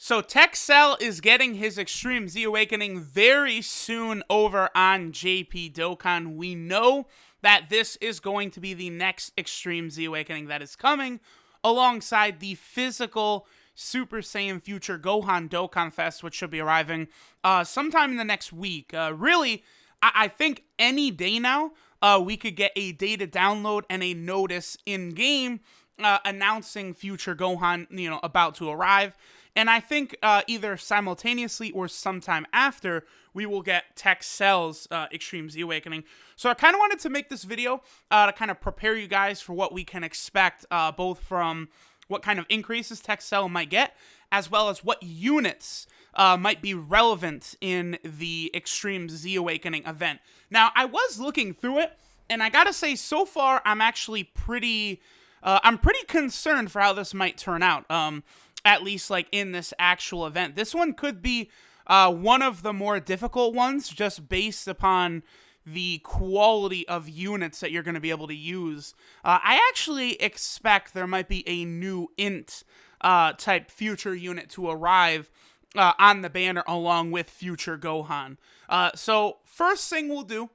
So TEQ is getting his Extreme Z Awakening very soon over on JP Dokkan. We know that this is going to be the next Extreme Z Awakening that is coming, alongside the physical Super Saiyan Future Gohan Dokkan Fest, which should be arriving sometime in the next week. Really, I think any day now, we could get a data download and a notice in-game announcing Future Gohan, about to arrive. And I think either simultaneously or sometime after, we will get TEQ's Extreme Z Awakening. So I kind of wanted to make this video to kind of prepare you guys for what we can expect, both from what kind of increases TEQ might get, as well as what units might be relevant in the Extreme Z Awakening event. Now, I was looking through it, and I gotta say, so far, I'm actually pretty concerned for how this might turn out. At least like in this actual event. This one could be one of the more difficult ones, just based upon the quality of units that you're going to be able to use. I actually expect there might be a new int type future unit to arrive on the banner along with Future Gohan. So first thing we'll do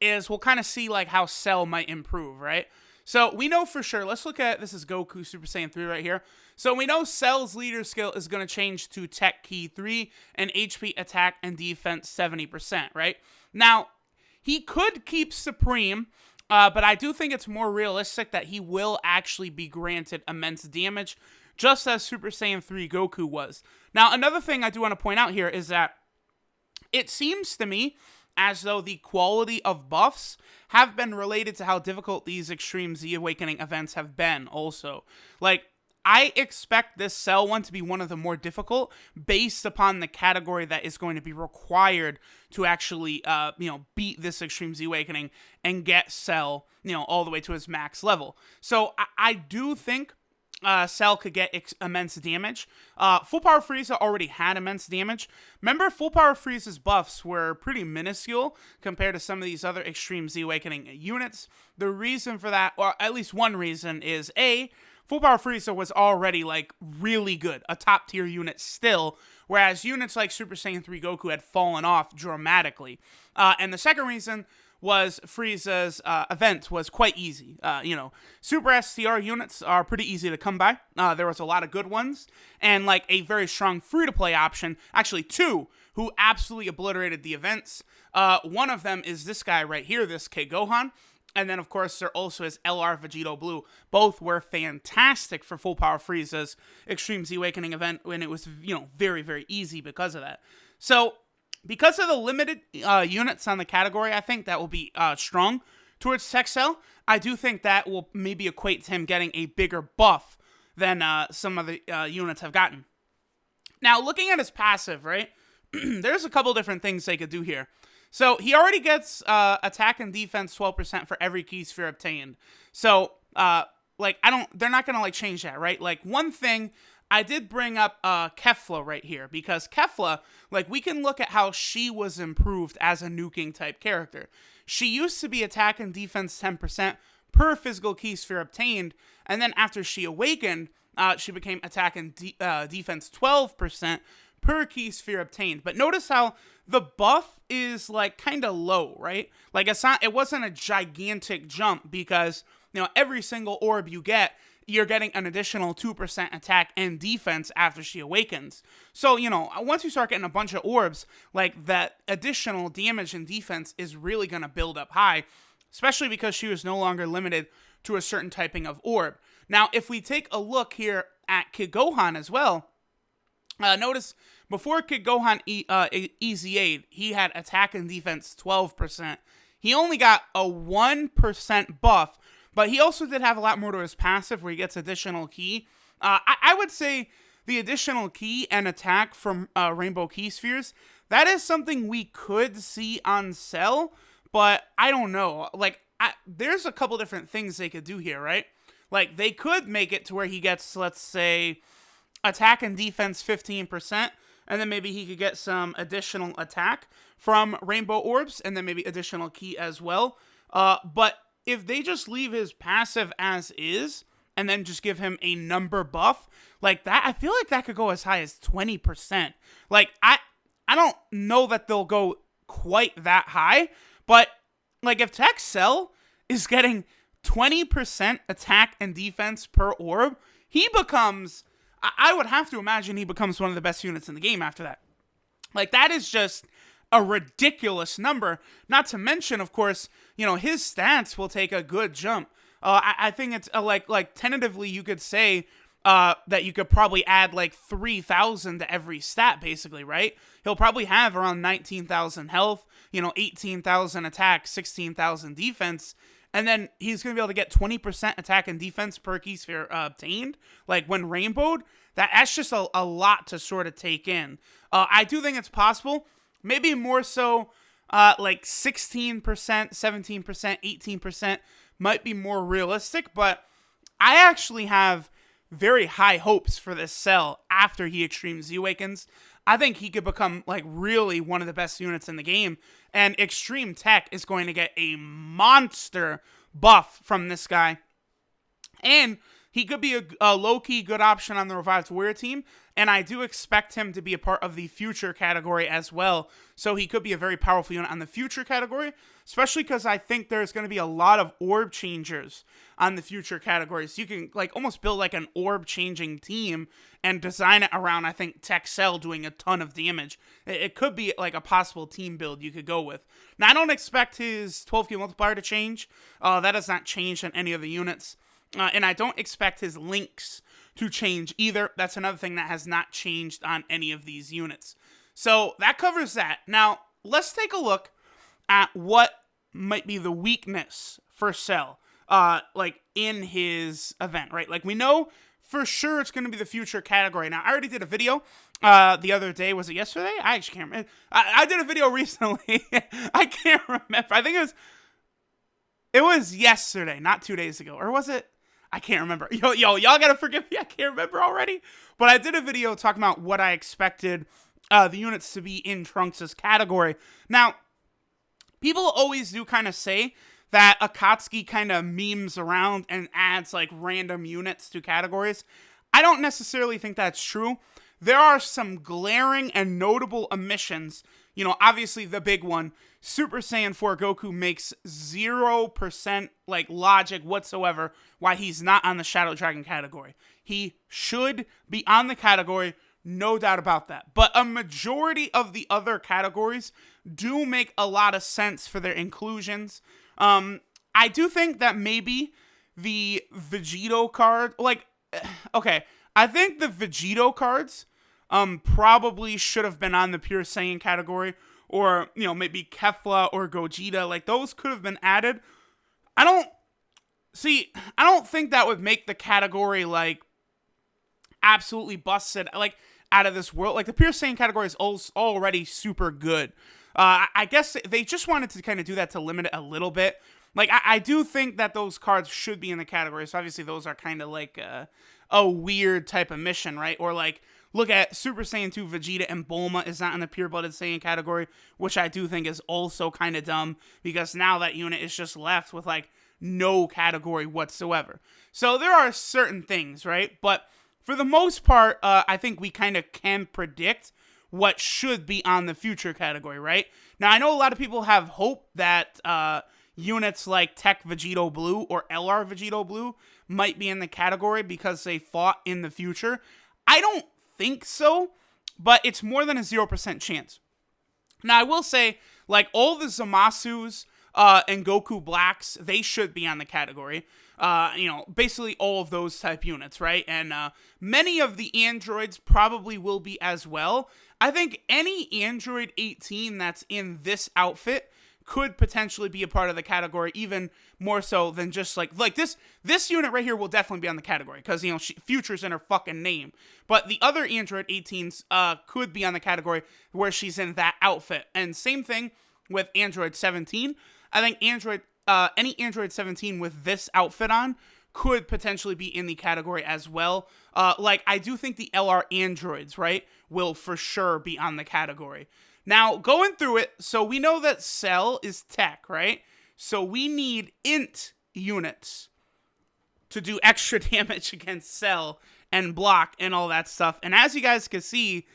is we'll kind of see like how Cell might improve, right? So we know for sure, let's look at, this is Goku Super Saiyan 3 right here. So we know Cell's leader skill is going to change to Tech Key 3 and HP attack and defense 70%, right? Now, he could keep Supreme, but I do think it's more realistic that he will actually be granted immense damage, just as Super Saiyan 3 Goku was. Now, another thing I do want to point out here is that it seems to me as though the quality of buffs have been related to how difficult these Extreme Z Awakening events have been also. Like, I expect this Cell one to be one of the more difficult based upon the category that is going to be required to actually, beat this Extreme Z Awakening and get Cell, all the way to his max level. So I do think Cell could get immense damage. Full Power Frieza already had immense damage. Remember, Full Power Frieza's buffs were pretty minuscule compared to some of these other Extreme Z Awakening units. The reason for that, or at least one reason, is A, Full Power Frieza was already, like, really good, a top-tier unit still, whereas units like Super Saiyan 3 Goku had fallen off dramatically. And the second reason was Frieza's event was quite easy. Super STR units are pretty easy to come by. There was a lot of good ones, and like a very strong free-to-play option, actually two, who absolutely obliterated the events. One of them is this guy right here, this K Gohan, and then of course there also is LR Vegito Blue. Both were fantastic for Full Power Frieza's Extreme Z Awakening event, when it was, very, very easy because of that. So, because of the limited units on the category, I think that will be strong towards TEQ. I do think that will maybe equate to him getting a bigger buff than some of the units have gotten. Now, looking at his passive, right, there's a couple different things they could do here. So, he already gets attack and defense 12% for every key sphere obtained. So, they're not going to, change that, right? Like, one thing, I did bring up Kefla right here, because Kefla, we can look at how she was improved as a nuking type character. She used to be attack and defense 10% per physical key sphere obtained, and then after she awakened, she became attack and defense 12% per key sphere obtained. But notice how the buff is kind of low, right? It wasn't a gigantic jump, because every single orb you get, you're getting an additional 2% attack and defense after she awakens. So, once you start getting a bunch of orbs, that additional damage and defense is really going to build up high, especially because she was no longer limited to a certain typing of orb. Now, if we take a look here at Kid Gohan as well, notice before Kid Gohan EZA'd, he had attack and defense 12%. He only got a 1% buff, but he also did have a lot more to his passive, where he gets additional key. I would say the additional key and attack from Rainbow Key Spheres, that is something we could see on Cell, but I don't know. There's a couple different things they could do here, right? They could make it to where he gets, let's say, attack and defense 15%, and then maybe he could get some additional attack from Rainbow Orbs, and then maybe additional key as well. But if they just leave his passive as is, and then just give him a number buff like that. I feel like that could go as high as 20%. Like, I don't know that they'll go quite that high, but like if TEQ Cell is getting 20% attack and defense per orb, he becomes, I would have to imagine he becomes one of the best units in the game after that. Like, that is just a ridiculous number. Not to mention, of course, you know, his stats will take a good jump. I think it's like tentatively you could say that you could probably add like 3,000 to every stat, basically, right? He'll probably have around 19,000 health, you know, 18,000 attack, 16,000 defense, and then he's going to be able to get 20% attack and defense per key sphere obtained, like when rainbowed. That's just a lot to sort of take in. I do think it's possible, maybe more so like 16%, 17%, 18% might be more realistic, but I actually have very high hopes for this Cell after he Extreme Z Awakens. I think he could become like really one of the best units in the game, and Extreme Tech is going to get a monster buff from this guy, and he could be a low-key good option on the Revived Warrior team, and I do expect him to be a part of the Future category as well, so he could be a very powerful unit on the Future category, especially because I think there's going to be a lot of orb changers on the Future category, so you can like almost build like an orb-changing team and design it around, I think, TEQ Cell doing a ton of damage. It could be like a possible team build you could go with. Now, I don't expect his 12K multiplier to change. That has not changed on any of the units. And I don't expect his links to change either. That's another thing that has not changed on any of these units. So that covers that. Now, let's take a look at what might be the weakness for Cell, like in his event, right? Like, we know for sure it's going to be the Future category. Now, I already did a video the other day. Was it yesterday? I actually can't remember. I did a video recently. I can't remember. I think it was yesterday, not 2 days ago. Or was it? I can't remember. Yo, y'all gotta forgive me. I can't remember already. But I did a video talking about what I expected the units to be in Trunks' category. Now, people always do kind of say that Akatsuki kind of memes around and adds like random units to categories. I don't necessarily think that's true. There are some glaring and notable omissions. You know, obviously the big one, Super Saiyan 4 Goku makes 0% like logic whatsoever why he's not on the Shadow Dragon category. He should be on the category, no doubt about that. But a majority of the other categories do make a lot of sense for their inclusions. I do think that maybe the Vegito card, like, okay, I think the Vegito cards probably should have been on the Pure Saiyan category, or, you know, maybe Kefla or Gogeta. Like, those could have been added. I don't think that would make the category, like, absolutely busted, like, out of this world. Like, the Pure Saiyan category is already super good. I guess they just wanted to kind of do that to limit it a little bit. Like, I do think that those cards should be in the category, so obviously those are kind of like a weird type of mission, right? Or, like, look at Super Saiyan 2 Vegeta and Bulma is not in the Pure-Blooded Saiyan category, which I do think is also kind of dumb, because now that unit is just left with, like, no category whatsoever. So there are certain things, right? But for the most part, I think we kind of can predict what should be on the Future category, right? Now, I know a lot of people have hope that units like TEQ Vegito Blue or LR Vegito Blue might be in the category because they fought in the Future. I don't think so, but it's more than a 0% chance. Now, I will say, like, all the Zamasus and Goku Blacks, they should be on the category. You know, basically all of those type units, right? And many of the androids probably will be as well. I think any Android 18 that's in this outfit could potentially be a part of the category, even more so than just like this unit right here will definitely be on the category because, you know, Future's in her fucking name. But the other Android 18s could be on the category where she's in that outfit. And same thing with Android 17. I think any Android 17 with this outfit on could potentially be in the category as well. Like, I do think the LR androids, right, will for sure be on the category. Now, going through it, so we know that Cell is tech, right? So we need int units. to do extra damage against Cell and block and all that stuff. And as you guys can see,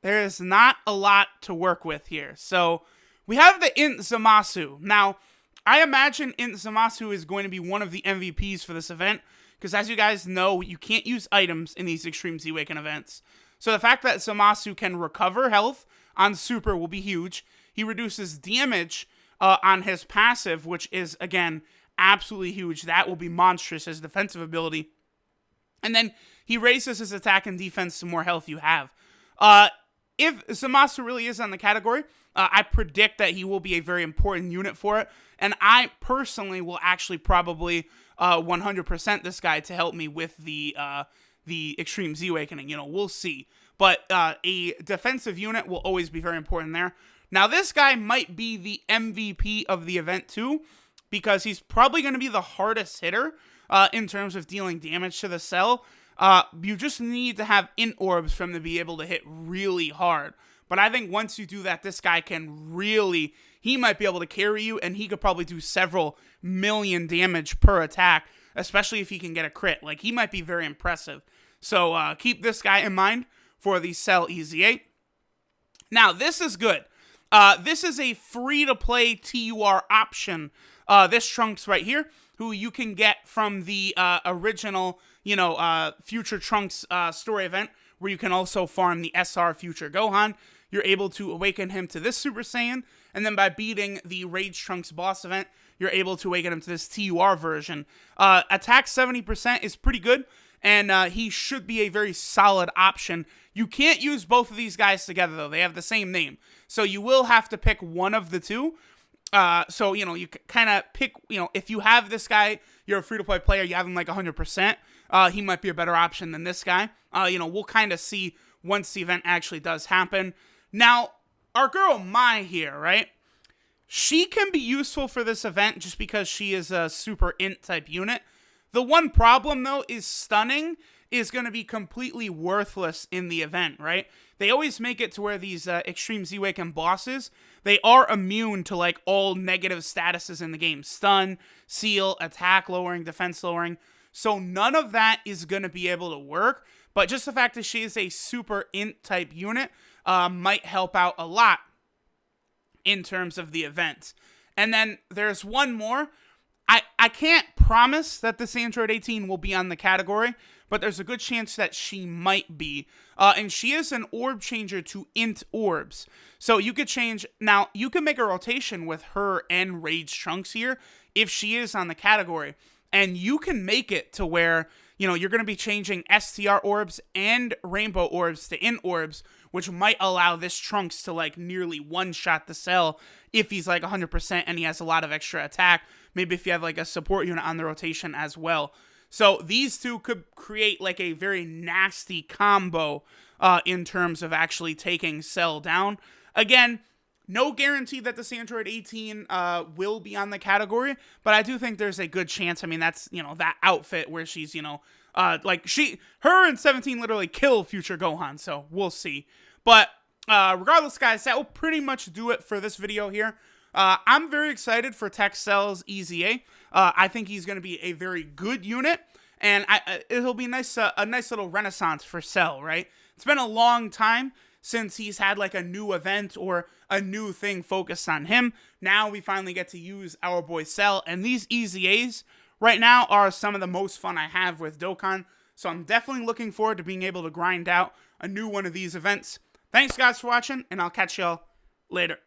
there is not a lot to work with here. So we have the Int Zamasu. Now, I imagine Int Zamasu is going to be one of the MVPs for this event, because as you guys know, you can't use items in these Extreme Z-Awaken events. So the fact that Zamasu can recover health on Super will be huge. He reduces damage on his passive, which is, again, absolutely huge. That will be monstrous as defensive ability. And then he raises his attack and defense the more health you have. If Zamasu really is on the category, I predict that he will be a very important unit for it. And I personally will actually probably 100% this guy to help me with the Extreme Z-Awakening. You know, we'll see. But a defensive unit will always be very important there. Now, this guy might be the MVP of the event too, because he's probably going to be the hardest hitter in terms of dealing damage to the Cell. You just need to have Int Orbs for him to be able to hit really hard. But I think once you do that, this guy can really, he might be able to carry you, and he could probably do several million damage per attack, especially if he can get a crit. Like, he might be very impressive. So keep this guy in mind for the Cell EZ8. Now, this is good. This is a free-to-play TUR option. This Trunks right here, who you can get from the original, Future Trunks story event, where you can also farm the SR Future Gohan. You're able to awaken him to this Super Saiyan, and then by beating the Rage Trunks boss event, you're able to awaken him to this TUR version. Attack 70% is pretty good, and he should be a very solid option. You can't use both of these guys together, though. They have the same name. So you will have to pick one of the two. So, you kind of pick, if you have this guy, you're a free-to-play player, you have him like 100%, he might be a better option than this guy. We'll kind of see once the event actually does happen. Now, our girl Mai here, right? She can be useful for this event just because she is a super int type unit. The one problem, though, is stunning is going to be completely worthless in the event, right? They always make it to where these Extreme Z-Awaken bosses, they are immune to, like, all negative statuses in the game. Stun, seal, attack lowering, defense lowering. So none of that is going to be able to work. But just the fact that she is a super int type unit might help out a lot in terms of the event. And then there's one more. I can't promise that this Android 18 will be on the category, but there's a good chance that she might be. And she is an orb changer to int orbs. So you could change, now you can make a rotation with her and Rage Trunks here if she is on the category. And you can make it to where, you're going to be changing STR orbs and rainbow orbs to int orbs, which might allow this Trunks to like nearly one-shot the Cell if he's like 100% and he has a lot of extra attack. Maybe if you have like a support unit on the rotation as well. So these two could create like a very nasty combo in terms of actually taking Cell down. Again, no guarantee that this Android 18 will be on the category, but I do think there's a good chance. I mean, that's, that outfit where she's, her and 17 literally kill Future Gohan, so we'll see. But regardless, guys, that will pretty much do it for this video here. I'm very excited for TEQ Cell's EZA. I think he's going to be a very good unit, and it'll be a nice little renaissance for Cell, right? It's been a long time since he's had like a new event or a new thing focused on him. Now we finally get to use our boy Cell, and these EZAs right now are some of the most fun I have with Dokkan, so I'm definitely looking forward to being able to grind out a new one of these events. Thanks guys for watching, and I'll catch y'all later.